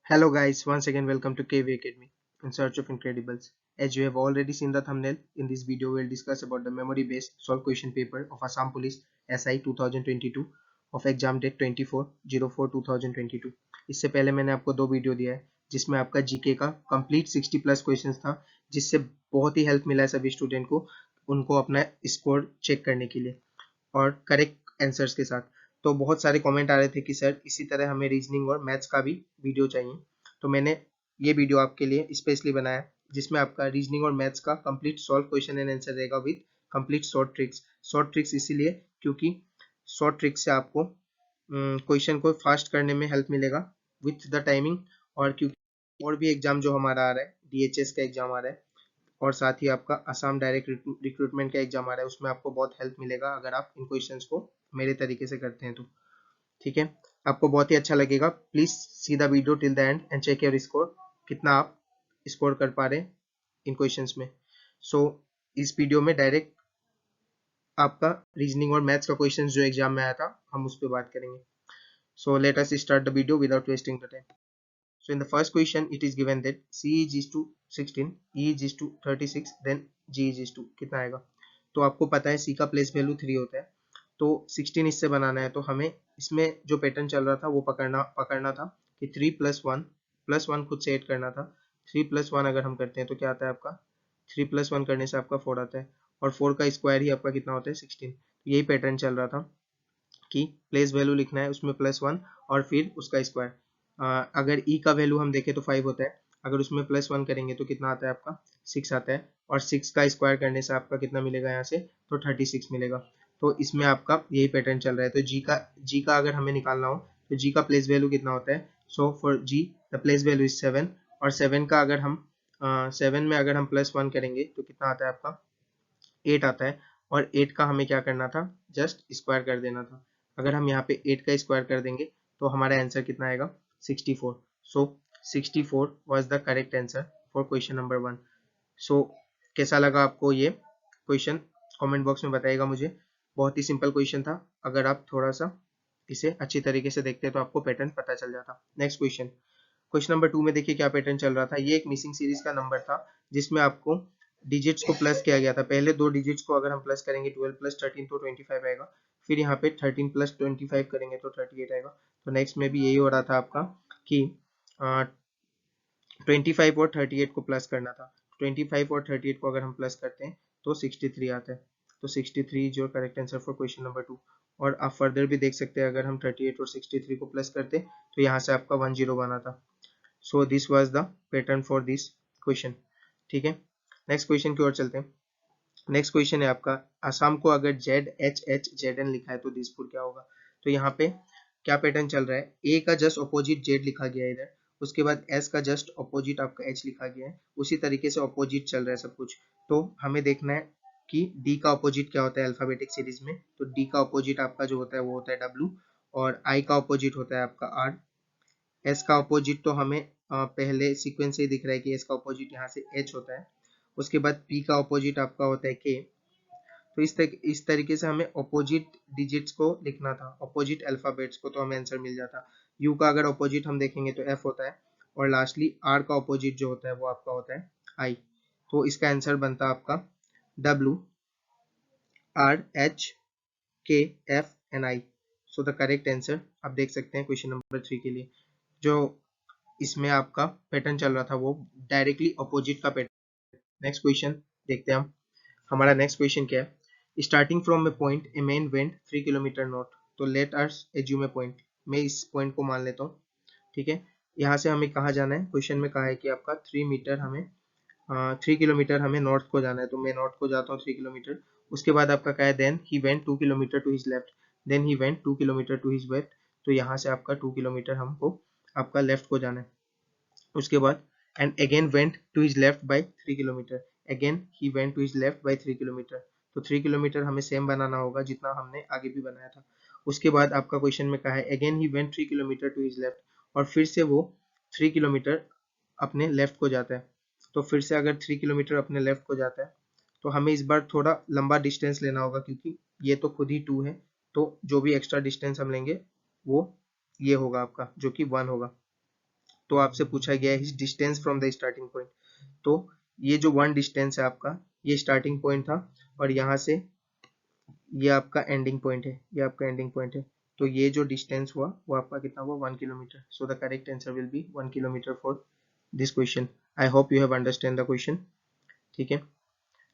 Hello guys, once again welcome to KV Academy in search of incredibles. As you have already seen the thumbnail, in this video we will discuss about the memory based solve question paper of Assam Police SI 2022 of exam date 24/04/2022. इससे पहले मैंने आपको दो video दिया है जिसमें आपका GK का कंप्लीट 60 प्लस क्वेश्चंस था, जिससे बहुत ही हेल्प मिला है सभी स्टूडेंट को उनको अपना स्कोर चेक करने के लिए और करेक्ट आंसर्स के साथ। तो बहुत सारे कमेंट आ रहे थे कि सर इसी तरह हमें रीजनिंग और मैथ्स का भी वीडियो चाहिए, तो मैंने ये वीडियो आपके लिए स्पेशली बनाया जिसमें आपका रीजनिंग और मैथ्स का complete solve question and answer रहेगा विद कंप्लीट शॉर्ट ट्रिक्स इसीलिए क्योंकि शॉर्ट ट्रिक्स से आपको क्वेश्चन को फास्ट करने में हेल्प मिलेगा विथ द टाइमिंग। और क्योंकि और भी एग्जाम जो हमारा आ रहा है, डीएचएस का एग्जाम आ रहा है और साथ ही आपका असम डायरेक्ट रिक्रूटमेंट का एग्जाम आ रहा है, उसमें आपको बहुत हेल्प मिलेगा अगर आप इन क्वेश्चंस को मेरे तरीके से करते हैं तो। ठीक है, आपको बहुत ही अच्छा लगेगा। Please see the video till the end and check your score, कितना आप स्कोर कर पा रहे हैं इन क्वेश्चंस में। सो इस वीडियो में डायरेक्ट आपका रीजनिंग और मैथ्स का क्वेश्चन जो एग्जाम में आया था हम उस पर बात करेंगे। सो let us start the video without wasting the time. So in the first question, it is given that C is equal to 16, E is equal to 36, then G is equal to कितना आएगा। तो आपको पता है C का place value 3 होता है, तो 16 इससे बनाना है, तो हमें इसमें जो पैटर्न चल रहा था वो पकड़ना था कि 3 प्लस वन खुद से ऐड करना था। 3 प्लस वन अगर हम करते हैं तो क्या आता है आपका, 3 प्लस वन करने से आपका 4 आता है और 4 का स्क्वायर ही आपका कितना होता है 16। यही पैटर्न चल रहा था कि प्लेस वैल्यू लिखना है, उसमें प्लस वन और फिर उसका स्क्वायर। अगर ई का वैल्यू हम देखें तो 5 होता है, अगर उसमें प्लस वन करेंगे तो कितना आता है आपका 6 आता है और 6 का स्क्वायर करने से आपका कितना मिलेगा यहाँ से, तो 36 मिलेगा। तो इसमें आपका यही पैटर्न चल रहा है। तो जी का अगर हमें निकालना हो तो जी का प्लेस वैल्यू कितना होता है। So for G the place value is 7 और 7 का अगर हम 7 में अगर हम प्लस वन करेंगे तो कितना आता है आपका 8 आता है और 8 का हमें क्या करना था, जस्ट स्क्वायर कर देना था। अगर हम यहाँ पे 8 का स्क्वायर कर देंगे तो हमारा आंसर कितना आएगा 64। सो 64 was the correct answer for question number 1। सो कैसा लगा आपको ये क्वेश्चन, कमेंट बॉक्स में बताइएगा मुझे। बहुत ही सिंपल क्वेश्चन था, अगर आप थोड़ा सा इसे अच्छी तरीके से देखते तो आपको पैटर्न पता चल जाता। नेक्स्ट क्वेश्चन, क्वेश्चन नंबर 2 में देखिए क्या पैटर्न चल रहा था। ये एक मिसिंग सीरीज का नंबर था जिसमें आपको डिजिट्स को प्लस किया गया था। पहले दो डिजिट्स को अगर हम प्लस करेंगे 12 प्लस 13 तो 25 आएगा, फिर यहाँ पे 13 प्लस 25 करेंगे तो 38 आएगा। तो नेक्स्ट में भी यही हो रहा था आपका कि 25 और 38 को प्लस करना था। 25 और 38 को अगर हम प्लस करते हैं तो 63 आता है। तो 63 is your correct answer for question number 2। और आप फर्दर भी देख सकते हैं, अगर हम 38 और 63 को प्लस करते तो यहाँ से आपका 10 बना था। So this was the pattern for this question. ठीक है, नेक्स्ट क्वेश्चन की ओर चलते हैं। नेक्स्ट क्वेश्चन है आपका, असम को अगर ZHHZN लिखा है तो दिसपुर क्या होगा। तो यहाँ पे क्या पैटर्न चल रहा है, ए का जस्ट अपोजिट जेड लिखा गया है इधर, उसके बाद एस का जस्ट अपोजिट आपका एच लिखा गया है, उसी तरीके से अपोजिट चल रहा है सब कुछ। तो हमें देखना है कि डी का अपोजिट क्या होता है अल्फाबेटिक सीरीज में। तो डी का अपोजिट आपका जो होता है वो होता है डब्ल्यू और आई का अपोजिट होता है आपका आर। एस का अपोजिट तो हमें पहले सीक्वेंस से ही दिख रहा है कि एस का अपोजिट यहाँ से एच होता है। उसके बाद पी का अपोजिट आपका होता है के। तो इस तरीके से हमें अपोजिट डिजिट्स को लिखना था, अपोजिट अल्फाबेट्स को, तो हमें आंसर मिल जाता। यू का अगर अपोजिट हम देखेंगे तो एफ होता है और लास्टली आर का अपोजिट जो होता है वो आपका होता है आई। तो इसका आंसर बनता आपका W R H K F N I. So the correct answer आप देख सकते हैं क्वेश्चन नंबर 3 के लिए जो इसमें आपका पैटर्न चल रहा था वो डायरेक्टली अपोजिट का पैटर्न। नेक्स्ट क्वेश्चन देखते हैं हम। हमारा नेक्स्ट क्वेश्चन क्या है, starting from a point a man went 3 kilometre north. तो let us assume a point, मैं इस पॉइंट को मान लेता हूँ। ठीक है, यहाँ से हमें कहाँ जाना है, क्वेश्चन में कहा है कि आपका 3 किलोमीटर हमें नॉर्थ को जाना है, तो मैं नॉर्थ को जाता हूँ 3 किलोमीटर। उसके बाद आपका क्या है, then he went 2 kilometre to his left, then he went 2 kilometre to his west. तो यहाँ से आपका 2 किलोमीटर हमको आपका लेफ्ट को जाना है। उसके बाद and again went to his left by 3 kilometre, again he went to his left by 3 kilometre. तो 3 किलोमीटर हमें सेम बनाना होगा जितना हमने आगे भी बनाया था। उसके बाद आपका क्वेश्चन में कहा है again he went 3 kilometre to his left, और फिर से वो 3 किलोमीटर अपने लेफ्ट को जाता है। तो फिर से अगर 3 किलोमीटर अपने लेफ्ट को जाता है तो हमें इस बार थोड़ा लंबा डिस्टेंस लेना होगा, क्योंकि ये तो खुद ही 2 है, तो जो भी एक्स्ट्रा डिस्टेंस हम लेंगे वो ये होगा आपका जो कि 1 होगा। तो आपसे पूछा गया है distance from the starting point. तो ये जो 1 डिस्टेंस है आपका, ये स्टार्टिंग पॉइंट था और यहाँ से ये आपका एंडिंग पॉइंट है, ये आपका एंडिंग पॉइंट है। तो ये जो डिस्टेंस हुआ वो आपका कितना हुआ, 1 kilometre. So the correct answer will be 1 kilometre for this question. I hope you have understand the question. ठीक है,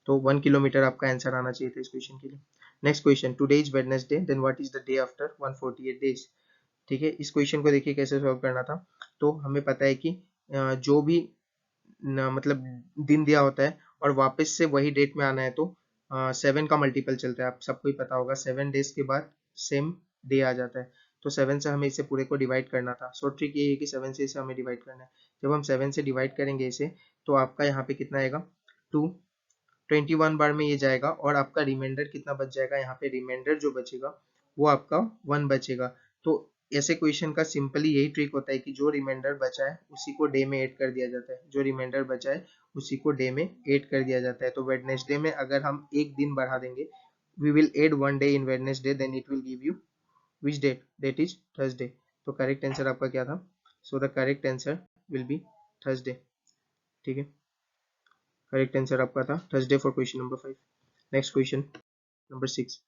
तो 1 किलोमीटर आपका आंसर आना चाहिए था इस क्वेश्चन के लिए। Next question, today is Wednesday, then what is the day after 148 days. ठीक है, इस क्वेश्चन को देखिए कैसे सॉल्व करना था। तो हमें पता है कि जो भी मतलब दिन दिया होता है और वापस से वही डेट में आना है तो 7 का मल्टीपल चलता है, आप सबको ही पता होगा। 7 डेज के बाद सेम डे आ जाता है, तो 7 से हमें इसे पूरे को डिवाइड करना था। सो ट्रिक ये है कि 7 से इसे हमें डिवाइड करना है। जब हम 7 से डिवाइड करेंगे इसे, तो आपका यहाँ पे कितना आएगा, 2। 21 बार में ये जाएगा और आपका रिमाइंडर कितना बच जाएगा, यहाँ पे रिमाइंडर जो बचेगा वो आपका 1 बचेगा। तो ऐसे क्वेश्चन का सिंपली यही ट्रिक होता है कि जो रिमाइंडर बचा है उसी को डे में ऐड कर दिया जाता है, जो रिमाइंडर बचा है उसी को डे में ऐड कर दिया जाता है। तो वेडनेसडे में अगर हम एक दिन बढ़ा देंगे, we will add 1 day in Wednesday, then it will give you which date, date is Thursday. तो करेक्ट आंसर आपका क्या था, so the correct answer will be Thursday. ठीक है, करेक्ट आंसर आपका था Thursday for question number 5। Next question number 6,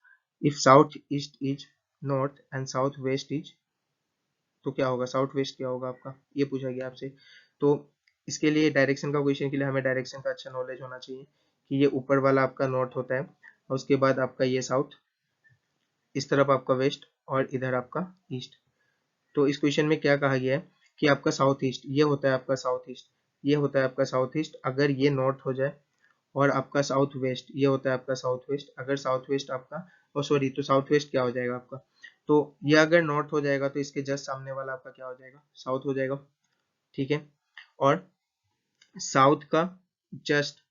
if south east is north and south west is, तो क्या होगा, साउथ वेस्ट क्या होगा आपका, ये पूछा गया आपसे। तो इसके लिए डायरेक्शन का क्वेश्चन के लिए हमें डायरेक्शन का अच्छा नॉलेज होना चाहिए कि ये ऊपर वाला आपका नॉर्थ होता है और उसके बाद आपका ये साउथ, इस तरफ आपका वेस्ट और इधर आपका ईस्ट। तो इस क्वेश्चन में क्या कहा गया है कि आपका साउथ ईस्ट ये होता है, आपका साउथ ईस्ट ये होता है, आपका साउथ ईस्ट अगर ये नॉर्थ हो जाए, और आपका साउथ वेस्ट ये होता है आपका साउथ वेस्ट, अगर साउथ वेस्ट आपका, ओ सॉरी, तो साउथ वेस्ट क्या हो जाएगा आपका, तो ये अगर नॉर्थ हो जाएगा तो इसके जस्ट सामने वाला आपका क्या हो जाएगा, साउथ हो जाएगा। ठीक है, और साउथ का जस्ट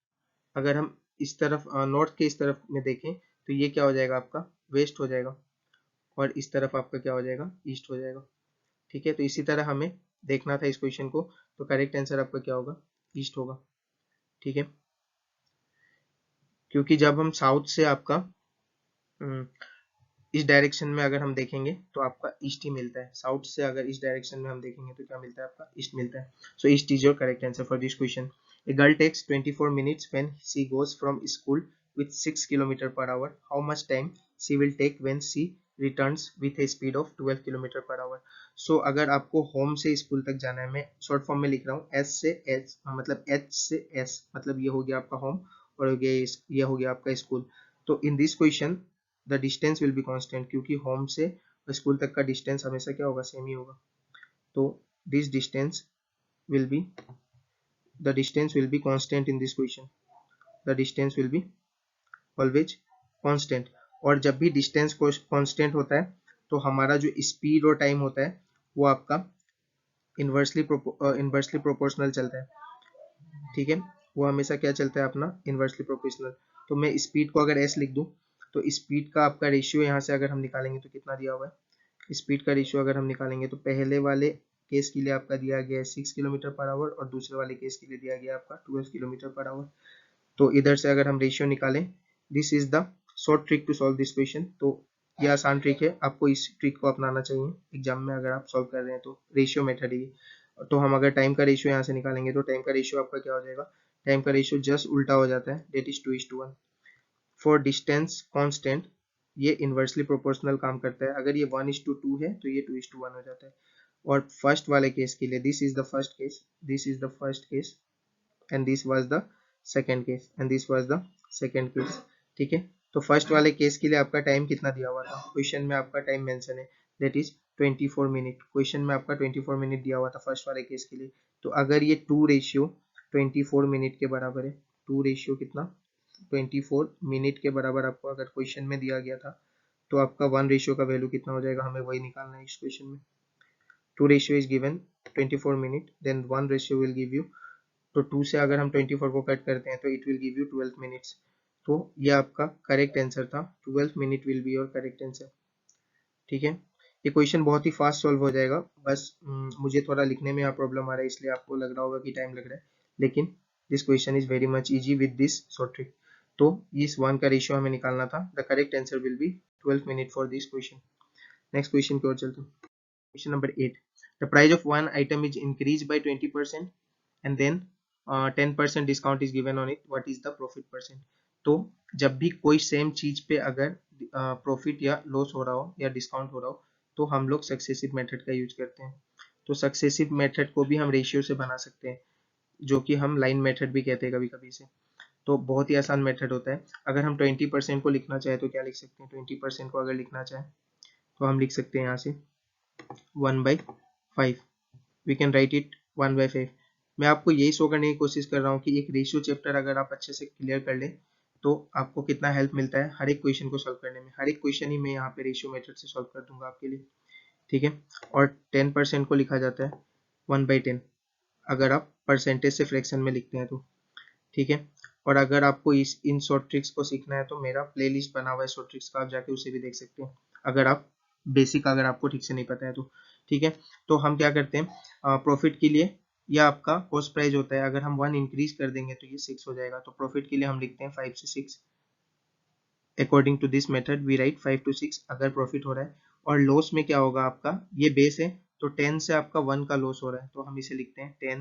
अगर हम इस तरफ नॉर्थ के इस तरफ में देखें तो ये क्या हो जाएगा आपका, वेस्ट हो जाएगा, और इस तरफ आपका क्या हो जाएगा, ईस्ट हो जाएगा। ठीक है, तो इसी तरह हमें देखना था इस क्वेश्चन को, तो करेक्ट आंसर आपका क्या होगा, ईस्ट होगा। ठीक है, क्योंकि जब हम साउथ से आपका इस डायरेक्शन में अगर हम देखेंगे तो आपका ईस्ट ही मिलता है, साउथ से अगर इस डायरेक्शन में हम देखेंगे तो क्या मिलता है, आपका ईस्ट मिलता है। So east is your correct answer for this question. A girl takes 24 minutes when she goes from school with 6 kilometre per hour, how much time she will take when she returns with a speed of 12 kilometre per hour. So अगर आपको home से school तक जाना है, मैं short form में लिख रहा हूँ, एस से एच मतलब एच से एस, मतलब ये हो गया आपका होम और ये हो गया आपका स्कूल। तो इन this question the distance will be constant, क्योंकि होम से स्कूल तक का डिस्टेंस हमेशा क्या होगा, सेम ही होगा। तो this distance will be, the distance will be constant in this question, the distance will be always constant. और जब भी डिस्टेंस कांस्टेंट होता है तो हमारा जो स्पीड और टाइम होता है वो आपका इनवर्सली प्रोपोर्शनल चलता है। ठीक है, वो हमेशा क्या चलता है अपना, इनवर्सली प्रोपोर्शनल। तो मैं स्पीड को अगर एस लिख दूं, तो स्पीड का आपका रेशियो यहाँ से अगर हम निकालेंगे तो कितना दिया हुआ है, स्पीड का रेशियो अगर हम निकालेंगे तो पहले वाले केस के लिए आपका दिया गया है 6 किलोमीटर पर आवर और दूसरे वाले केस के लिए दिया गया आपका 12 किलोमीटर पर आवर। तो इधर से अगर हम रेशियो निकालें, this is the short trick to solve this question. तो ये आसान ट्रिक है, आपको इस ट्रिक को अपनाना चाहिए एग्जाम में अगर आप सॉल्व कर रहे हैं तो। रेशियो मेथड है। तो हम अगर टाइम का रेशियो यहाँ से निकालेंगे तो टाइम का रेशियो आपका क्या हो जाएगा, टाइम का रेशियो जस्ट उल्टा हो जाता है, that is 2:1। For distance constant ये इनवर्सली प्रोपोर्शनल काम करता है, अगर ये 1:2 है तो ये 2:1 हो जाता है। और फर्स्ट वाले केस के लिए this is the first case, this is the first case and this was the second case and this was the second case. ठीक है, तो फर्स्ट वाले केस के लिए आपका टाइम कितना दिया हुआ था, क्वेश्चन में आपका टाइम मेंशन है, दैट इज 24 मिनट। क्वेश्चन में आपका 24 मिनट दिया हुआ था फर्स्ट वाले केस के लिए। तो अगर ये 2:24 मिनट के बराबर है, 2 कितना, 24 मिनट के बराबर आपको अगर क्वेश्चन में दिया गया था, तो आपका 1 का वैल्यू कितना हो जाएगा, हमें वही निकालना है इस क्वेश्चन में। 2 is given 24 minute, then 1 will give you, तो 2 से अगर हम 24 को कट करते हैं तो it will give you 12 minutes. तो ये आपका करेक्ट आंसर था, 12 minute will be your correct answer. ठीक है, ये क्वेश्चन बहुत ही फास्ट सॉल्व हो जाएगा, बस मुझे थोड़ा लिखने में यहाँ प्रॉब्लम आ रहा है इसलिए आपको लग रहा होगा कि टाइम लग रहा है, लेकिन this question is very much easy with this short trick. तो इस 1 का रेशियो हमें निकालना था, the correct answer will be 12 minute for this question. Next question की ओर चलते हैं, question number 8, The price of one item is increased by 20% and then 10% discount is given on it, what is the profit percent. तो जब भी कोई same चीज पे अगर प्रॉफिट या लॉस हो रहा हो या डिस्काउंट हो रहा हो तो हम लोग सक्सेसिव मेथड का यूज करते हैं। तो सक्सेसिव मेथड को भी हम रेशियो से बना सकते हैं, जो कि हम लाइन मेथड भी कहते हैं कभी कभी से। तो बहुत ही आसान मेथड होता है। अगर हम 20% को लिखना चाहे तो क्या लिख सकते हैं, 20% को अगर लिखना चाहे तो हम लिख सकते हैं यहाँ से 1/5, वी कैन राइट इट 1/5। मैं आपको यही शो करने की कोशिश कर रहा हूँ कि एक रेशियो चैप्टर अगर आप अच्छे से क्लियर कर ले तो आपको कितना हेल्प मिलता है हर एक क्वेश्चन को सॉल्व करने में। हर एक क्वेश्चन ही मैं यहाँ पे रेशियो मेथड से सॉल्व कर दूंगा आपके लिए, ठीक है। और 10% को लिखा जाता है 1/10 अगर आप परसेंटेज से फ्रैक्शन में लिखते हैं तो, ठीक है। और अगर आपको इन शॉर्ट ट्रिक्स को सीखना है तो मेरा प्लेलिस्ट बना हुआ है शॉर्ट ट्रिक्स का, आप जाके उसे भी देख सकते हैं अगर आप बेसिक अगर आपको ठीक से नहीं पता है तो, ठीक है। तो हम क्या करते हैं प्रॉफिट के लिए, यह आपका कॉस्ट प्राइस होता है, अगर हम 1 इंक्रीज कर देंगे तो ये 6 हो जाएगा। तो प्रॉफिट के लिए हम लिखते हैं 5 से 6। According to this method we write 5 to 6 अगर प्रॉफिट हो रहा है। और लॉस में क्या होगा आपका, ये बेस है तो 10 से आपका 1 का लॉस हो रहा है तो हम इसे लिखते हैं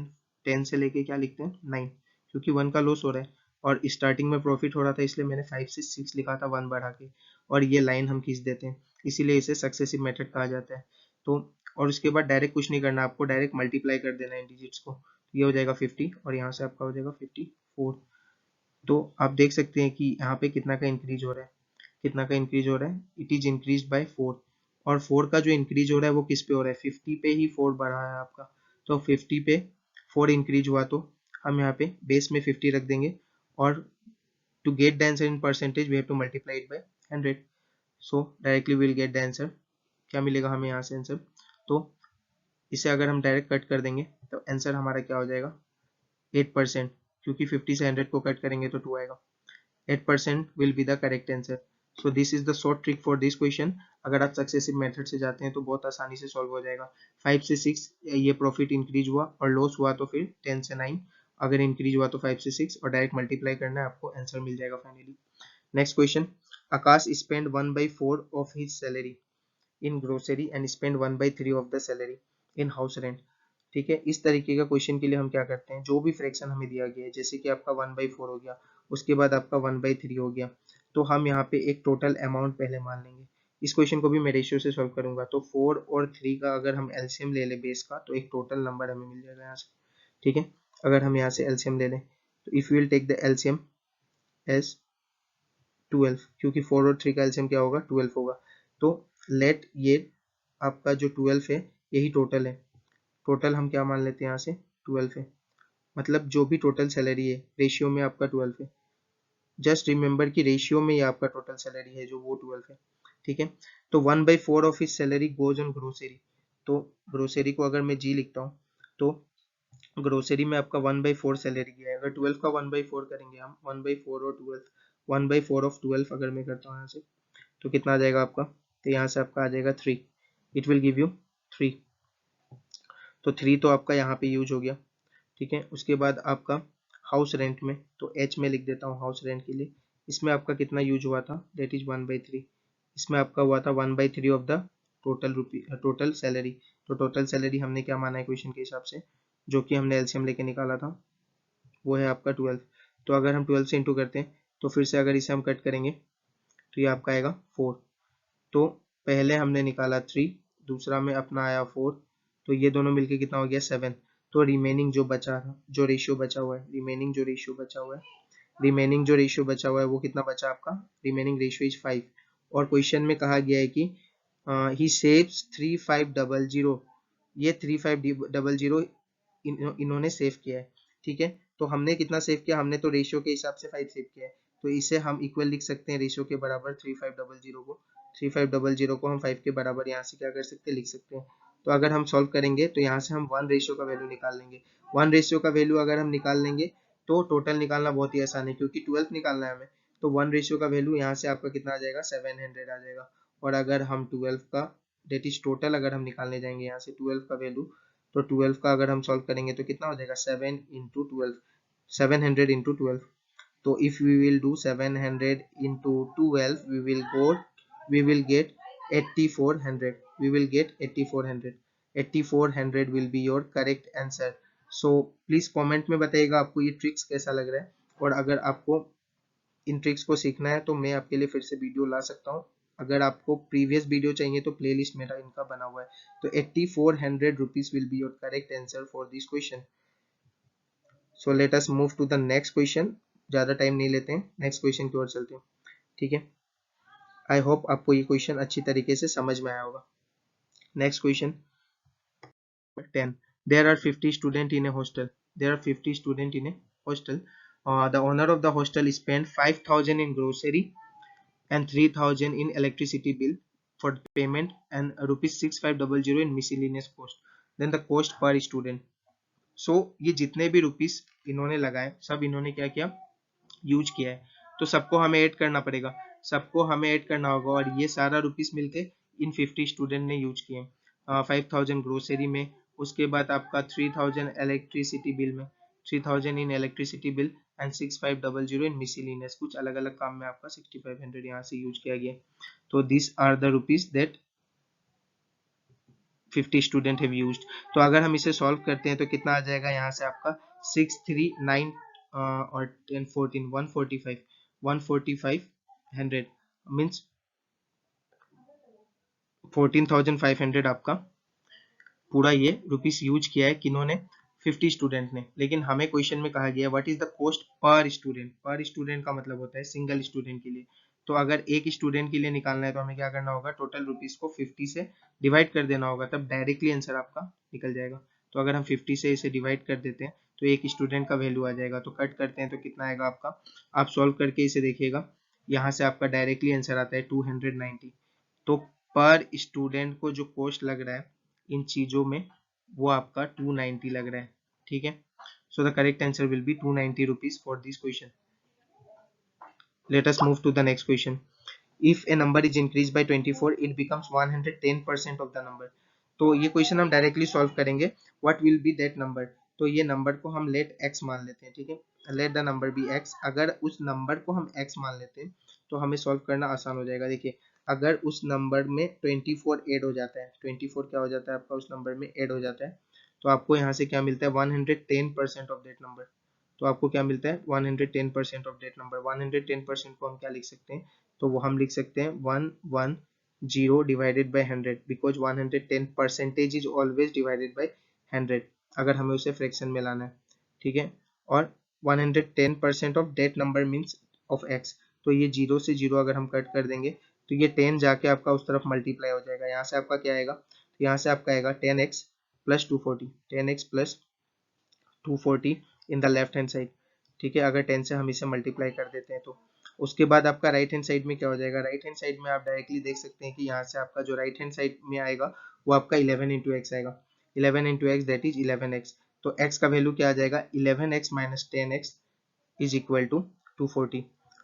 10 से लेके क्या लिखते हैं 9, क्योंकि 1 का लॉस हो रहा है और स्टार्टिंग में प्रॉफिट हो रहा था इसलिए मैंने 5 से 6 लिखा था 1 बढ़ा के, और ये लाइन हम खींच देते हैं, इसीलिए इसे सक्सेसिव मेथड कहा जाता है। तो और उसके बाद डायरेक्ट कुछ नहीं करना, आपको डायरेक्ट मल्टीप्लाई कर देना इन डिजिट्स को, ये हो जाएगा 50 और यहाँ से आपका हो जाएगा 54। तो आप देख सकते हैं कि यहाँ पे कितना का इंक्रीज हो रहा है, कितना का इंक्रीज हो रहा है, इट इज इंक्रीज बाय 4। और 4 का जो इंक्रीज हो रहा है वो किस पे हो रहा है, 50 पे ही 4 बढ़ा है आपका। तो 50 पे 4 इंक्रीज हुआ तो हम यहाँ पे बेस में 50 रख देंगे और to get the answer in percentage we have to multiply it by 100। So directly we will get the answer, क्या मिलेगा हमें यहाँ से आंसर। तो इसे अगर हम डायरेक्ट कट कर देंगे तो आंसर हमारा क्या हो जाएगा 8%, क्योंकि 50 से 100 को कट करेंगे तो 2 आएगा। 8% will be the correct answer. So this is the short trick for this question. अगर आप सक्सेसिव मेथड से जाते हैं तो बहुत आसानी से सॉल्व हो जाएगा। 5 से 6 ये प्रॉफिट इंक्रीज हुआ और लॉस हुआ तो फिर 10 से 9, अगर इंक्रीज हुआ तो 5 से 6 और डायरेक्ट मल्टीप्लाई करना है, आपको आंसर मिल जाएगा finally. Next question, Akash spend 1/4 of his salary in grocery and spend 1/3 of the salary in house rent. ठीक है, इस तरीके का क्वेश्चन के लिए हम क्या करते हैं, जो भी फ्रैक्शन हमें दिया गया है, जैसे कि आपका 1/4 हो गया, उसके बाद आपका 1/3 हो गया, तो हम यहाँ पे एक टोटल अमाउंट पहले मान लेंगे। इस क्वेश्चन को भी मैं रेशियो से सॉल्व करूंगा। तो 4 और 3 का अगर हम एलसीएम ले लें बेस का तो एक टोटल नंबर हमें मिल जाएगा यहाँ से, ठीक है। अगर हम यहाँ से एलसीएम ले लें तो if you will take the LCM as 12, क्योंकि 4 और 3 का एलसीएम क्या होगा 12 होगा। तो लेट ये आपका जो 12 है यही टोटल है, टोटल हम क्या मान लेते हैं यहाँ से 12 है, मतलब जो भी टोटल सैलरी है रेशियो में आपका 12 है। जस्ट रिमेंबर कि रेशियो में ये आपका टोटल सैलरी है जो वो 12 है, ठीक है। तो 1/4 of his salary goes on grocery. तो ग्रोसरी को अगर मैं जी लिखता हूँ तो ग्रोसरी में आपका 1/4 सैलरी गया है। अगर 12 का 1/4 करेंगे हम, 1/4 और 12, 1/4 ऑफ 12 अगर मैं करता हूँ यहाँ से तो कितना आ जाएगा आपका, तो यहाँ से आपका आ जाएगा 3, इट विल गिव यू 3। तो 3 तो आपका यहाँ पे यूज हो गया, ठीक है। उसके बाद आपका हाउस रेंट में, तो एच में लिख देता हूँ हाउस रेंट के लिए, इसमें आपका कितना यूज हुआ था, दैट इज 1/3। इसमें आपका हुआ था 1/3 ऑफ द टोटल सैलरी। तो टोटल सैलरी हमने क्या माना है क्वेश्चन के हिसाब से, जो कि हमने एलसीएम लेके निकाला था, वो है आपका 12। तो अगर हम 12 से इंटू करते हैं तो फिर से अगर इसे हम कट करेंगे तो ये आपका आएगा 4। तो पहले हमने निकाला 3, दूसरा में अपना आया 4, तो ये दोनों मिलके कितना हो गया 7। तो रिमेनिंग जो बचा था, जो रेशियो बचा हुआ है, रिमेनिंग जो रेशियो बचा हुआ है, रिमेनिंग जो रेशियो बचा हुआ है वो कितना बचा आपका, रिमेनिंग रेशियो इज 5। और क्वेश्चन में कहा गया है कि ही सेव्स 3500, ये 3500 इन्होंने सेव किया है, ठीक है। तो हमने कितना सेव किया, हमने तो रेशियो के हिसाब से 5 सेव किया है, तो इसे हम इक्वल लिख सकते हैं रेशियो के बराबर 3500 को। 3500 को हम 5 के बराबर यहाँ से क्या कर सकते हैं, लिख सकते हैं। तो अगर हम सॉल्व करेंगे तो यहाँ से हम 1 रेशियो का वैल्यू निकाल लेंगे। 1 रेशियो का वैल्यू अगर हम निकाल लेंगे तो टोटल निकालना बहुत ही आसान है, क्योंकि 12 निकालना है हमें। तो 1 रेशियो का वैल्यू यहाँ से आपका कितना आ जाएगा 700 आ जाएगा। और अगर हम 12 का डेट इज टोटल अगर हम निकालने जाएंगे यहाँ से 12 का वैल्यू, तो 12 का अगर हम सॉल्व करेंगे तो कितना हो जाएगा 7 इंटू 12, 700 इंटू 12। तो if we will do 700 into 12 we will get 8400, we will get 8400, 8400 will be your correct answer. So please comment में बताइएगा आपको ये ट्रिक्स कैसा लग रहा है, और अगर आपको इन ट्रिक्स को सीखना है तो मैं आपके लिए फिर से वीडियो ला सकता हूँ। अगर आपको प्रीवियस वीडियो चाहिए तो प्लेलिस्ट मेरा इनका बना हुआ है। तो 8400 rupees will be your correct answer for this question. So let us move to the next question. ज्यादा टाइम नहीं लेते हैं, नेक्स्ट क्वेश्चन की ओर चलते हैं। ठीक है, आई होप आपको ये क्वेश्चन अच्छी तरीके से समझ में आया होगा। Next question 10. There are 50 students in a hostel. There are 50 students in a hostel. The owner of the hostel spent 5,000 in grocery and 3,000 in electricity bill for payment and rupees 6500 in miscellaneous cost. Then the cost per student. So ये जितने भी rupees इन्होंने लगाए सब इन्होंने क्या किया, use किया है। तो सबको हमें ऐड करना पड़ेगा, सबको हमें ऐड करना होगा, और ये सारा रुपीस मिलके इन 50 स्टूडेंट ने यूज किए। 5,000 ग्रोसरी में, उसके बाद आपका 3,000 इलेक्ट्रिसिटी बिल में, 3,000 in electricity bill and 6500 in miscellaneous, कुछ अलग अलग काम में आपका 6500 यहाँ से यूज किया गया। तो this are the rupees that 50 student have used. तो अगर हम इसे सॉल्व करते हैं तो कितना आ जाएगा, यहाँ से आपका 639 और 10 14 145 मीन्स 14,500 आपका पूरा ये रुपीस यूज किया है किन्होंने, 50 स्टूडेंट ने। लेकिन हमें क्वेश्चन में कहा गया what is the cost per student. पर स्टूडेंट का मतलब होता है सिंगल स्टूडेंट के लिए। तो अगर एक स्टूडेंट के लिए निकालना है तो हमें क्या करना होगा, टोटल रुपीस को 50 से डिवाइड कर देना होगा, तब डायरेक्टली आंसर आपका निकल जाएगा। तो अगर हम 50 से इसे डिवाइड कर देते हैं तो एक स्टूडेंट का वैल्यू आ जाएगा। तो कट करते हैं तो कितना आएगा आपका, आप सॉल्व करके इसे देखिएगा, यहाँ से आपका डायरेक्टली आंसर आता है 290। तो पर स्टूडेंट को जो कॉस्ट लग रहा है इन चीजों में वो आपका 290 लग रहा है। ठीक है, so the correct answer will be 290 rupees for this question. Let us move to the next question. If a number is increase by 24 it becomes 110% of the number. तो ये क्वेश्चन हम डायरेक्टली सॉल्व करेंगे, what will be that number. तो ये number को हम late x मान लेते हैं। ठीक है, let the number be x। अगर उस नंबर को हम x मान लेते हैं तो हमें सॉल्व करना आसान हो जाएगा। देखिए, अगर उस नंबर में 24 ऐड हो जाता है, 24 क्या हो जाता है आपका उस नंबर में ऐड हो जाता है, तो आपको यहाँ से क्या मिलता है, 110% ऑफ दैट नंबर। तो आपको क्या मिलता है, 110% ऑफ दैट नंबर। 110% को हम क्या लिख सकते हैं, तो वो हम लिख सकते हैं 110 divided by 100, because 110 percentage is always divided by 100 अगर हमें उसे फ्रैक्शन में लाना है। ठीक है, और 110% of that number means of x. तो ये जीरो से जीरो अगर हम कट कर देंगे तो ये 10 जाके आपका उस तरफ मल्टीप्लाई हो जाएगा। यहाँ से आपका क्या आएगा, तो यहाँ से आपका आएगा 10x plus 240, 10x plus 240 in the left hand side. ठीक है, अगर 10 से हम इसे मल्टीप्लाई कर देते हैं तो उसके बाद आपका राइट हैंड साइड में क्या हो जाएगा, राइट हैंड साइड में आप डायरेक्टली देख सकते हैं कि यहाँ से आपका जो राइट हैंड साइड में आएगा वो आपका 11 इंटू एक्स आएगा। 11 into x that is 11x। तो x का वैल्यू क्या आ जाएगा, 11x minus 10x is equal to 240।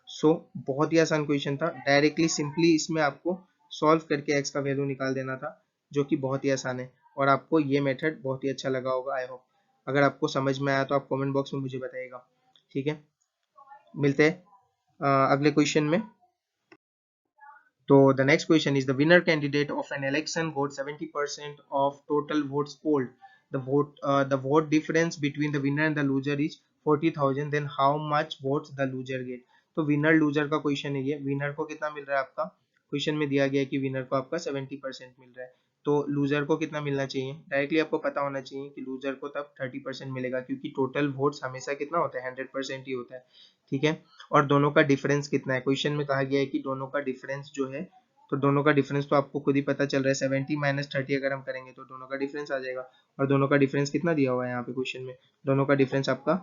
सो बहुत ही आसान क्वेश्चन था, डायरेक्टली सिंपली इसमें आपको सॉल्व करके x का वैल्यू निकाल देना था, जो कि बहुत ही आसान है। और आपको ये मेथड बहुत ही अच्छा लगा होगा, आई होप। अगर आपको समझ में आया तो आप कमेंट बॉक्स में मुझे बताइएगा। ठीक है, मिलते हैं अगले क्वेश्चन में। तो the next question is the winner candidate of an election got 70% of total votes polled. The vote difference between the winner and the loser is 40,000. Then how much votes the loser get? तो winner loser का question है ये। Winner को कितना मिल रहा है आपका, question में दिया गया है कि विनर को आपका 70% मिल रहा है, तो लूजर को कितना मिलना चाहिए। डायरेक्टली आपको पता होना चाहिए कि लूजर को तब 30% मिलेगा, क्योंकि टोटल वोट्स हमेशा कितना होता है, 100% ही होता है। ठीक है, और दोनों का डिफरेंस कितना है, क्वेश्चन में कहा गया है कि दोनों का डिफरेंस जो है, तो दोनों का डिफरेंस तो आपको खुद ही पता चल रहा है, 70 माइनस 30 अगर हम करेंगे तो दोनों का डिफरेंस आ जाएगा। और दोनों का डिफरेंस कितना दिया हुआ है यहाँ पे क्वेश्चन में, दोनों का डिफरेंस आपका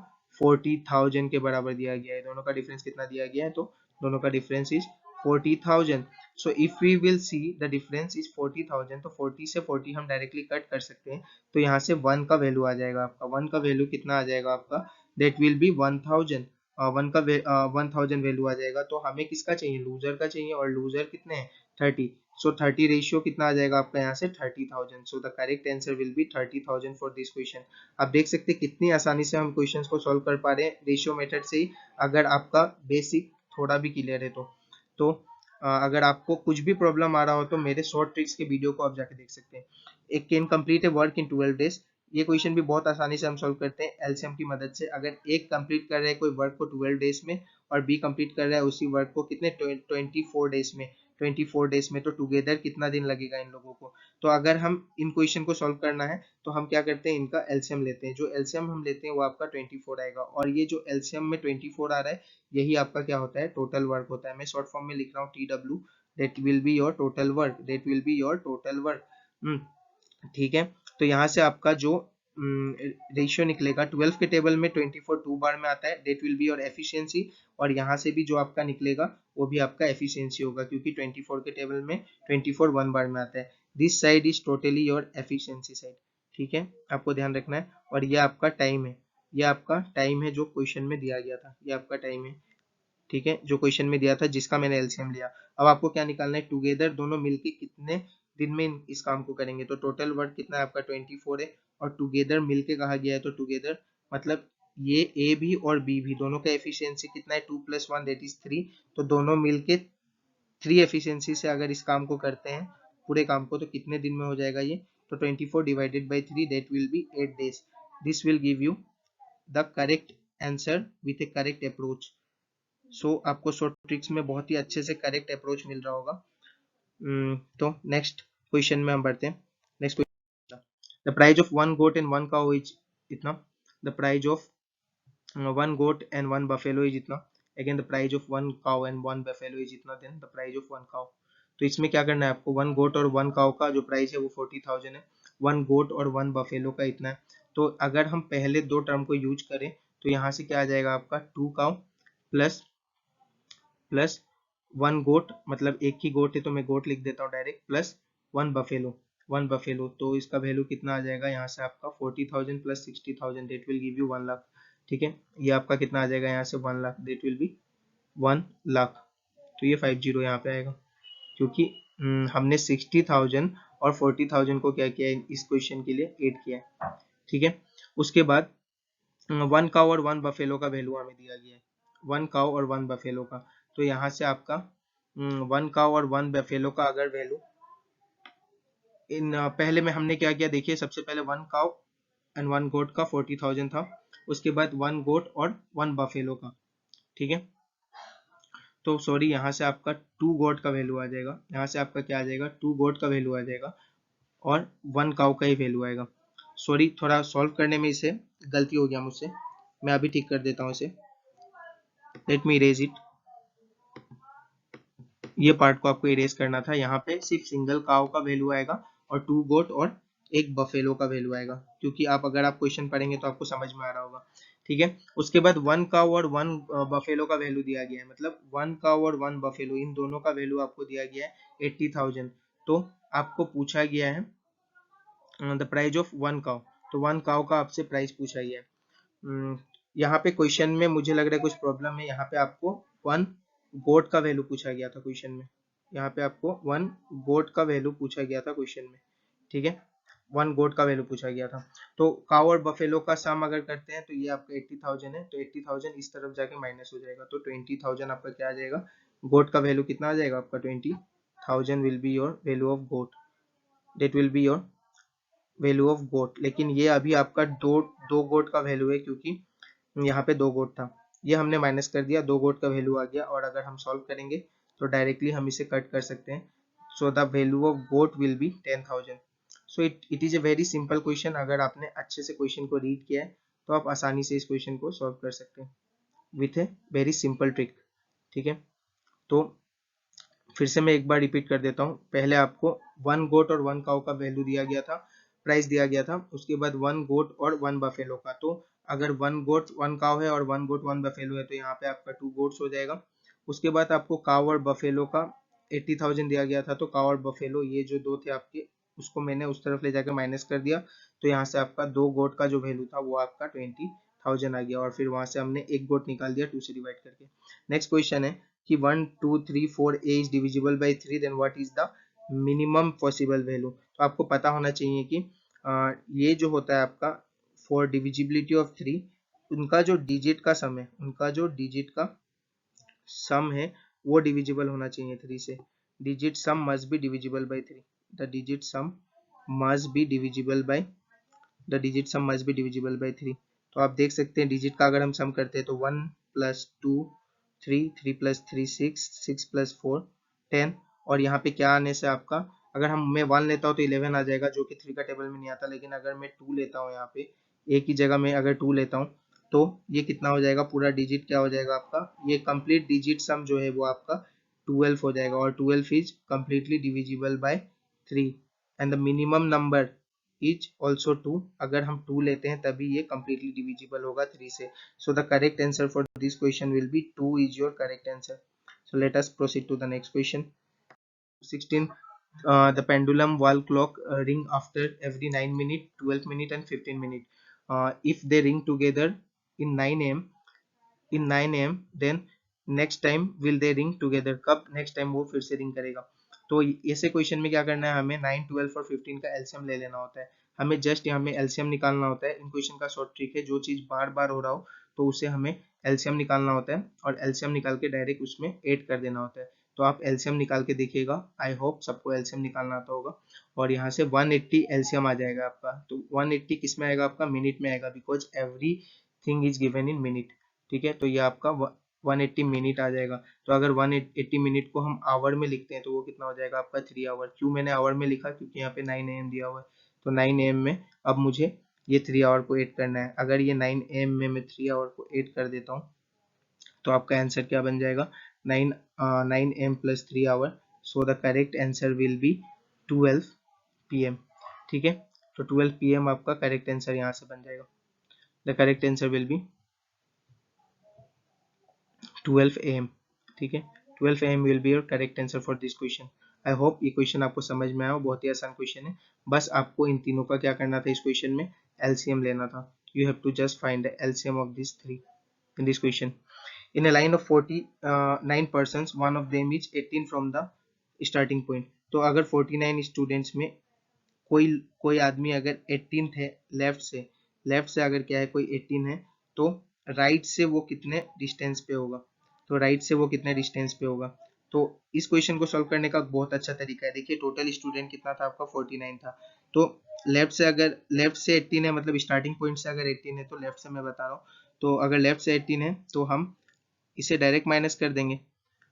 40,000 के बराबर दिया गया है। दोनों का डिफरेंस कितना दिया गया है, तो दोनों का difference is 40,000। So if we will see the difference is 40,000, तो 40 से 40 हम डायरेक्टली कट कर सकते हैं, तो यहाँ से 1 का वैल्यू आ जाएगा आपका। 1 का वैल्यू कितना आ जाएगा आपका, दैट विल बी 1000। 1 का 1000 वैल्यू आ जाएगा। तो हमें किसका चाहिए, लूजर का चाहिए, और लूजर कितने हैं, 30। सो 30 रेशियो कितना आ जाएगा आपका यहाँ से, 30,000। सो the correct answer will B 30,000 for this question. आप देख सकते हैं कितनी आसानी से हम क्वेश्चंस को सॉल्व कर पा रहे हैं रेशियो मेथड से ही, अगर आपका बेसिक थोड़ा भी क्लियर है तो अगर आपको कुछ भी प्रॉब्लम आ रहा हो तो मेरे शॉर्ट ट्रिक्स के वीडियो को आप जाके देख सकते हैं। एक can complete A work in 12 days. ये क्वेश्चन भी बहुत आसानी से हम सॉल्व करते हैं एलसीएम की मदद से। अगर एक कंप्लीट कर रहा है कोई वर्क को 12 डेज में और बी कंप्लीट कर रहा है उसी वर्क को कितने 24 डेज में, 24 डेज में, तो टुगेदर कितना दिन लगेगा इन लोगों को। तो अगर हम इन क्वेश्चन को सॉल्व करना है तो हम क्या करते हैं, इनका एलसीएम लेते हैं। जो एलसीएम हम लेते हैं वो आपका 24 आएगा, और ये जो एलसीएम में 24 आ रहा है यही आपका क्या होता है, टोटल वर्क होता है। मैं शॉर्ट फॉर्म में लिख रहा हूँ TW, that will be your total work, that will be your total work. ठीक है, तो यहाँ से आपका जो रेशियो निकलेगा 12 के टेबल में 24 2 बार में आता है, that will be your efficiency. और यहाँ से भी जो आपका निकलेगा वो भी आपका एफिशिएंसी होगा, क्योंकि 24 के टेबल में 24 1 बार में आता है। This side is totally your efficiency side. ठीक है, आपको ध्यान रखना है। और ये आपका टाइम है, ये आपका टाइम है जो क्वेश्चन में दिया गया था, ये आपका टाइम है। ठीक है, जो क्वेश्चन में दिया था जिसका मैंने एलसीएम लिया। अब आपको क्या निकालना है, टुगेदर दोनों मिलके कितने दिन में इस काम को करेंगे। तो टोटल वर्क कितना है आपका 24 है, और टुगेदर मिलके कहा गया है, तो टुगेदर मतलब ये ए भी और बी भी दोनों का एफिशिएंसी कितना है, 2 + 1 दैट इज 3। तो दोनों मिलके 3 एफिशिएंसी से अगर इस काम को करते हैं पूरे काम को, तो कितने दिन में हो जाएगा ये। तो 24 divided by 3 that will be 8 days. This will give you the correct answer with a correct approach. So आपको शॉर्ट ट्रिक्स में बहुत ही अच्छे से करेक्ट अप्रोच मिल रहा होगा। तो नेक्स्ट क्वेश्चन में हम बढ़ते हैं। Next question, the price of one goat and one cow is इतना। The price of one goat and one buffalo is इतना। Again the price of one cow and one buffalo is इतना, then the price of one cow. तो इसमें क्या करना है आपको, one गोट और वन काउ का जो प्राइस है वो 40,000 है, वन गोट और वन बफेलो का इतना है। तो अगर हम पहले दो टर्म को यूज करें तो यहाँ से क्या आ जाएगा आपका, टू काउ प्लस वन गोट, मतलब एक ही गोट है तो मैं गोट लिख देता हूँ डायरेक्ट, प्लस वन बफेलो। तो इसका वैल्यू कितना आ जाएगा यहाँ से आपका 40,000 plus 60,000 that will give you 1 lakh. ठीक है, ये आपका कितना आ जाएगा यहाँ से 1 lakh, that will be 1 lakh. तो ये 50 यहाँ पे आएगा, क्योंकि हमने 60,000 और 40,000 को क्या किया है, इस क्वेश्चन के लिए ऐड किया है। ठीक है, उसके बाद वन काउ और वन बफेलो का वैल्यू हमें दिया गया है, वन काउ और वन बफेलो का। तो यहाँ से आपका वन काउ और वन बफेलो का अगर वैल्यू इन पहले में हमने क्या किया, देखिए सबसे पहले वन काउ एंड वन गोट का 40,000 था, उसके बाद वन गोट और वन बफेलो का। ठीक है, तो सॉरी यहाँ से आपका टू गोट का वैल्यू आ जाएगा, यहाँ से आपका क्या आ जाएगा, टू गोट का वैल्यू आ जाएगा और वन काउ का ही वैल्यू आएगा। सॉरी, थोड़ा सॉल्व करने में इसे गलती हो गया मुझसे, मैं अभी ठीक कर देता हूँ इसे। Let me erase it. ये पार्ट को आपको इरेज करना था, यहाँ पे सिर्फ सिंगल काउ का वैल्यू आएगा और टू गोट और एक बफेलो का वैल्यू आएगा, क्योंकि आप अगर आप क्वेश्चन पढ़ेंगे तो आपको समझ में आ रहा होगा। ठीक है, उसके बाद वन काउ और वन बफेलो का वैल्यू दिया गया है, मतलब वन काउ और वन बफेलो इन दोनों का वैल्यू आपको दिया गया है 80,000। तो आपको पूछा गया है the price of one cow, तो वन काउ का आपसे प्राइस पूछा गया है। यहाँ पे क्वेश्चन में मुझे लग रहा है कुछ प्रॉब्लम है, यहाँ पे आपको वन गोट का वैल्यू पूछा गया था क्वेश्चन में, यहाँ पे आपको वन गोट का वैल्यू पूछा गया था क्वेश्चन में। ठीक है, वन गोट का वैल्यू पूछा गया था। तो काउ और बफेलो का सम अगर करते हैं तो ये आपका 80,000 है, तो 80,000 इस तरफ जाके माइनस हो जाएगा, तो 20,000 आपका क्या आ जाएगा, गोट का वैल्यू कितना आ जाएगा आपका 20,000 will be your value of goat, that will be your value of goat. लेकिन ये अभी आपका दो गोट का वैल्यू है, क्योंकि यहाँ पे दो गोट था, ये हमने माइनस कर दिया, दो गोट का वैल्यू आ गया। और अगर हम सॉल्व करेंगे तो डायरेक्टली हम इसे कट कर सकते हैं। So the value of goat will be 10,000। So it is a very simple question. अगर आपने अच्छे से क्वेश्चन को रीड किया है तो आप आसानी से इस क्वेश्चन को सॉल्व कर सकते हैं with A very simple trick. ठीक है, तो फिर से मैं एक बार रिपीट कर देता हूँ। पहले आपको वन गोट और वन काउ का वैल्यू दिया गया था, प्राइस दिया गया था, उसके बाद वन गोट और वन बफेलो का। तो अगर वन गोट वन काउ है और वन गोट वन बफेलो है तो यहाँ पे आपका टू गोट्स हो जाएगा। उसके बाद आपको काउ और बफेलो का 80,000 दिया गया था, तो काउ और बफेलो ये जो दो थे आपके, उसको मैंने उस तरफ ले जाकर माइनस कर दिया, तो यहाँ से आपका दो गोट का जो वैल्यू था वो आपका 20,000 आ गया, और फिर वहां से हमने एक गोट निकाल दिया 2 से डिवाइड करके। नेक्स्ट क्वेश्चन है कि 1 2 3 4 a is divisible by 3, then what is the minimum possible value। तो आपको पता होना चाहिए कि ये जो होता है आपका फॉर डिविजिबिलिटी ऑफ 3, उनका जो डिजिट का सम है, उनका जो डिजिट का सम है वो डिविजिबल होना चाहिए 3 से। Digit some must be divisible by 3, the digit some must be divisible by the digit sum must be divisible by 3। तो आप देख सकते हैं डिजिट का अगर हम सम करते हैं तो 1 + 2 3, 3 + 3 6, 6 + 4 10, और यहाँ पे क्या आने से आपका, अगर हम मैं 1 लेता हूँ तो 11 आ जाएगा जो कि 3 का टेबल में नहीं आता, लेकिन अगर मैं 2 लेता हूँ यहाँ पे एक ही जगह में अगर 2 लेता हूँ तो ये कितना हो जाएगा, पूरा डिजिट क्या हो जाएगा आपका, ये कंप्लीट डिजिट सम जो है वो आपका 12 हो जाएगा, और 12 is completely divisible by 3 and the minimum number is also 2। अगर हम 2 लेते हैं तभी ये completely divisible होगा 3 से। So the correct answer for this question will be 2 is your correct answer. So let us proceed to the next question. 16. The pendulum wall clock ring after every 9 minutes, 12 minutes and 15 minutes. If they ring together in 9 am then next time will they ring together, कब next time वो फिर से ring करेगा। तो ऐसे question में क्या करना है, हमें 9, 12 और 15 का एलसीएम ले लेना होता है, हमें जस्ट यहाँ में एलसीएम निकालना होता है। इन क्वेश्चन का शॉर्ट ट्रिक है, जो चीज बार बार हो रहा हो तो उसे हमें एलसीएम निकालना होता है, और एलसीएम निकाल के डायरेक्ट उसमें ऐड कर देना होता है। तो आप एलसीएम निकाल के देखिएगा, आई होप सबको एलसीएम निकालना आता होगा, और यहाँ से 180 एलसीएम आ जाएगा आपका। तो 180 किस में आएगा आपका, मिनट में आएगा, because every thing is given in minute. ठीक है, तो ये आपका 180 मिनट आ जाएगा। तो अगर 180 मिनट को हम आवर में लिखते हैं तो वो कितना हो जाएगा आपका 3 आवर। क्यों मैंने आवर में लिखा, क्योंकि यहाँ पे 9 AM दिया हुआ है, तो 9 AM में अब मुझे ये 3 आवर को ऐड करना है। अगर ये 9 AM में मैं 3 आवर को ऐड कर देता हूँ तो आपका आंसर क्या बन जाएगा, 9 AM + 3 hour. So the correct answer will be 12 PM। ठीक है, तो 12 PM आपका करेक्ट आंसर यहाँ से बन जाएगा। The correct answer will be 12 AM। ठीक है, 12 AM will be your correct answer for this question. I hope ये क्वेश्चन आपको समझ में आया, बहुत ही आसान क्वेश्चन है। बस आपको इन तीनों का क्या करना था, इस क्वेश्चन में एलसीएम लेना था। You have to just find the LCM of this three in this question. In a line of 49 persons, one of them is 18 from the starting point। तो अगर 49 स्टूडेंट्स में कोई कोई आदमी अगर 18 है, लेफ्ट से अगर क्या है कोई 18 है, तो राइट से वो कितने डिस्टेंस पे होगा, तो राइट से वो कितने डिस्टेंस पे होगा। तो इस क्वेश्चन को सॉल्व करने का बहुत अच्छा तरीका है। देखिए टोटल स्टूडेंट कितना था आपका, 49 था। तो लेफ्ट से 18 है, मतलब स्टार्टिंग पॉइंट से अगर 18 है तो लेफ्ट से मैं बता रहा हूँ, तो अगर लेफ्ट से 18 है तो हम इसे डायरेक्ट माइनस कर देंगे।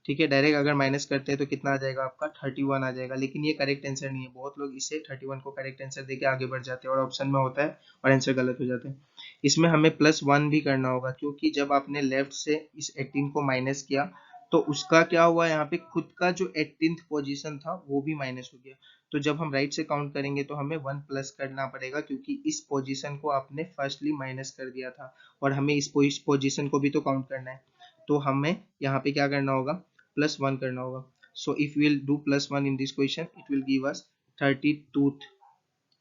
ठीक है, डायरेक्ट अगर माइनस करते हैं तो कितना आ जाएगा आपका 31 आ जाएगा, लेकिन ये करेक्ट आंसर नहीं है। बहुत लोग इसे 31 को करेक्ट आंसर देके आगे बढ़ जाते हैं और ऑप्शन में होता है और आंसर गलत हो जाते हैं। इसमें हमें +1 भी करना होगा, क्योंकि जब आपने लेफ्ट से इस 18 को माइनस किया तो उसका क्या हुआ, यहाँ पे खुद का जो 18th पोजीशन था वो भी माइनस हो गया। तो जब हम राइट से काउंट करेंगे तो हमें 1 प्लस करना पड़ेगा, क्योंकि इस पोजीशन को आपने फर्स्टली माइनस कर दिया था, और हमें इस पोजीशन को भी तो काउंट करना है। तो हमें यहाँ पे क्या करना होगा, +1 करना होगा। So if we will do +1 in this question, it will give us 32th,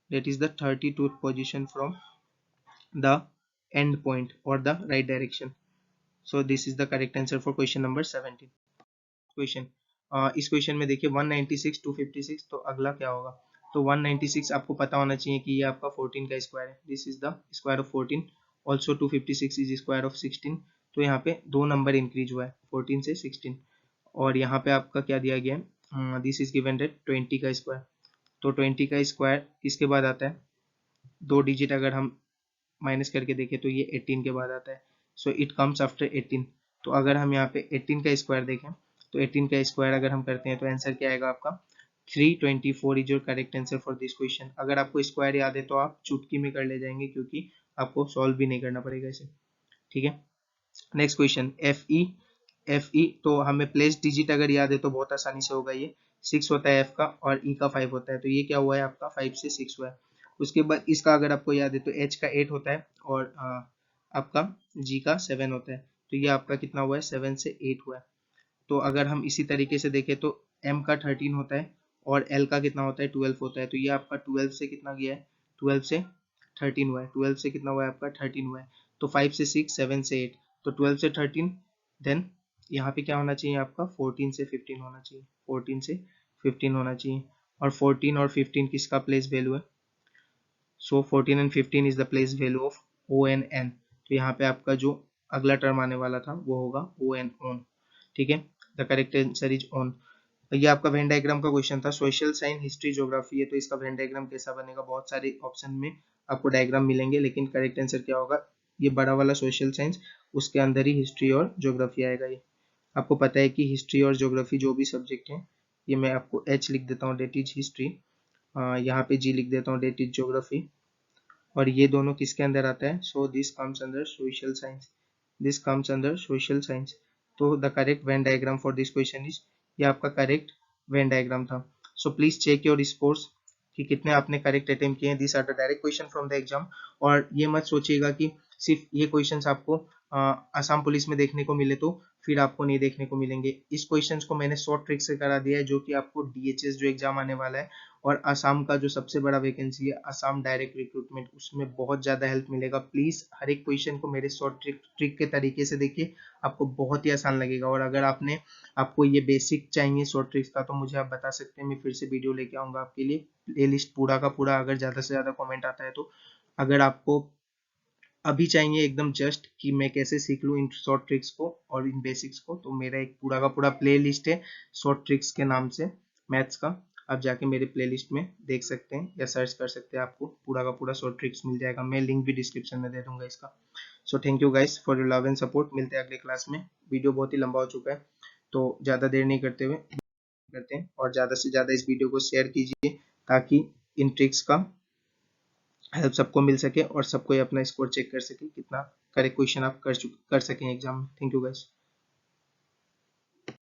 that is the 32th position from the end point or the right direction. So this is the correct answer for question number 17 question. इस question में देखिए 196 256, तो अगला क्या होगा, तो 196 आपको पता होना चाहिए कि ये आपका 14 का स्क्वायर है, this is the square of 14। Also 256 is square of 16। तो यहाँ पे दो नंबर इंक्रीज हुआ है 14 से 16, और यहाँ पे आपका क्या दिया गया है, दिस इज गिवन डेट 20 का स्क्वायर। तो 20 का स्क्वायर किसके बाद आता है, दो डिजिट अगर हम माइनस करके देखें तो ये 18 के बाद आता है। So it comes after 18। तो अगर हम यहाँ पे 18 का स्क्वायर देखें तो 18 का स्क्वायर अगर हम करते हैं तो आंसर क्या आएगा आपका 324 is your correct answer for this question. अगर आपको स्क्वायर याद है तो आप चुटकी में कर ले जाएंगे, क्योंकि आपको सॉल्व भी नहीं करना पड़ेगा इसे। ठीक है, नेक्स्ट क्वेश्चन एफ ई। तो हमें प्लेस डिजिट अगर याद है तो बहुत आसानी से होगा, ये 6 होता है एफ का और ई का 5 होता है, तो ये क्या हुआ है आपका 5 से 6 हुआ है। उसके बाद इसका अगर आपको याद है तो एच का 8 होता है और आपका जी का 7 होता है, तो ये आपका कितना हुआ है 7 से 8 हुआ है। तो अगर हम इसी तरीके से देखें तो एम का 13 होता है और एल का कितना होता है 12 होता है, तो ये आपका 12 से कितना गया है, 12 से 13 हुआ है, 12 से कितना हुआ है आपका 13 हुआ है। तो 5 से 6 7 से 8, तो 12 से 13, देन यहाँ पे क्या होना चाहिए आपका 14 से 15 होना चाहिए, 14 से 15 होना चाहिए। और 14 और 15 किसका प्लेस वैल्यू है, so 14 and 15 is the place value of O N N. तो यहाँ पे आपका जो अगला टर्म आने वाला था वो होगा ओ एन ओन। ठीक है, the correct answer is on. ये आपका वेन डायग्राम का क्वेश्चन था। सोशल साइंस, हिस्ट्री, ज्योग्राफी है, तो इसका वेन डायग्राम कैसा बनेगा? बहुत सारे ऑप्शन में आपको डायग्राम मिलेंगे, लेकिन करेक्ट आंसर क्या होगा? ये बड़ा वाला सोशल साइंस, उसके अंदर ही हिस्ट्री और ज्योग्राफी आएगा। ये आपको पता है कि हिस्ट्री और ज्योग्राफी जो भी सब्जेक्ट हैं, ये मैं आपको एच लिख देता हूँ, डेट इज हिस्ट्री, यहाँ पे जी लिख देता हूँ, डेट इज ज्योग्राफी, और ये दोनों किसके अंदर आता है? So this comes under social science, this comes under social science. तो the correct Venn diagram for this question is, ये आपका करेक्ट वेन डायग्राम था। So please check your scores कि कितने आपने करेक्ट अटेम्प्ट किए हैं। This are the direct question from the exam. और ये मत सोचिएगा कि सिर्फ ये क्वेश्चंस आपको आसाम पुलिस में देखने को मिले तो फिर आपको नहीं देखने को मिलेंगे। इस क्वेश्चंस को मैंने शॉर्ट ट्रिक से करा दिया है, जो कि आपको डीएचएस जो एग्जाम आने वाला है और असम का जो सबसे बड़ा वैकेंसी है, असम डायरेक्ट रिक्रूटमेंट, उसमें बहुत ज्यादा हेल्प मिलेगा। प्लीज हर एक क्वेश्चन को मेरे शॉर्ट ट्रिक के तरीके से देखिए, आपको बहुत ही आसान लगेगा। और अगर आपको ये बेसिक चाहिए शॉर्ट ट्रिक्स का, तो मुझे आप बता सकते हैं, मैं फिर से वीडियो लेके आऊंगा आपके लिए, प्ले लिस्ट पूरा का पूरा, अगर ज्यादा से ज्यादा कमेंट आता है तो। अगर आपको अभी चाहिए एकदम जस्ट कि मैं कैसे सीख लूँ इन शॉर्ट ट्रिक्स को और इन बेसिक्स को, तो मेरा एक पूरा का पूरा प्ले लिस्ट है शॉर्ट ट्रिक्स के नाम से, मैथ्स का। आप जाके मेरे प्ले लिस्ट में देख सकते हैं या सर्च कर सकते हैं, आपको पूरा का पूरा शॉर्ट ट्रिक्स मिल जाएगा। मैं लिंक भी डिस्क्रिप्शन में दे दूंगा इसका। So thank you guys for your love and support. मिलते हैं अगले क्लास में। वीडियो बहुत ही लंबा हो चुका है, तो ज़्यादा देर नहीं करते हुए करते हैं, और ज़्यादा से ज़्यादा इस वीडियो को शेयर कीजिए, ताकि इन ट्रिक्स का हेल्प सबको मिल सके और सब कोई अपना स्कोर चेक कर सके, कितना करेक्ट क्वेश्चन आप कर सकें एग्जाम में। Thank you guys.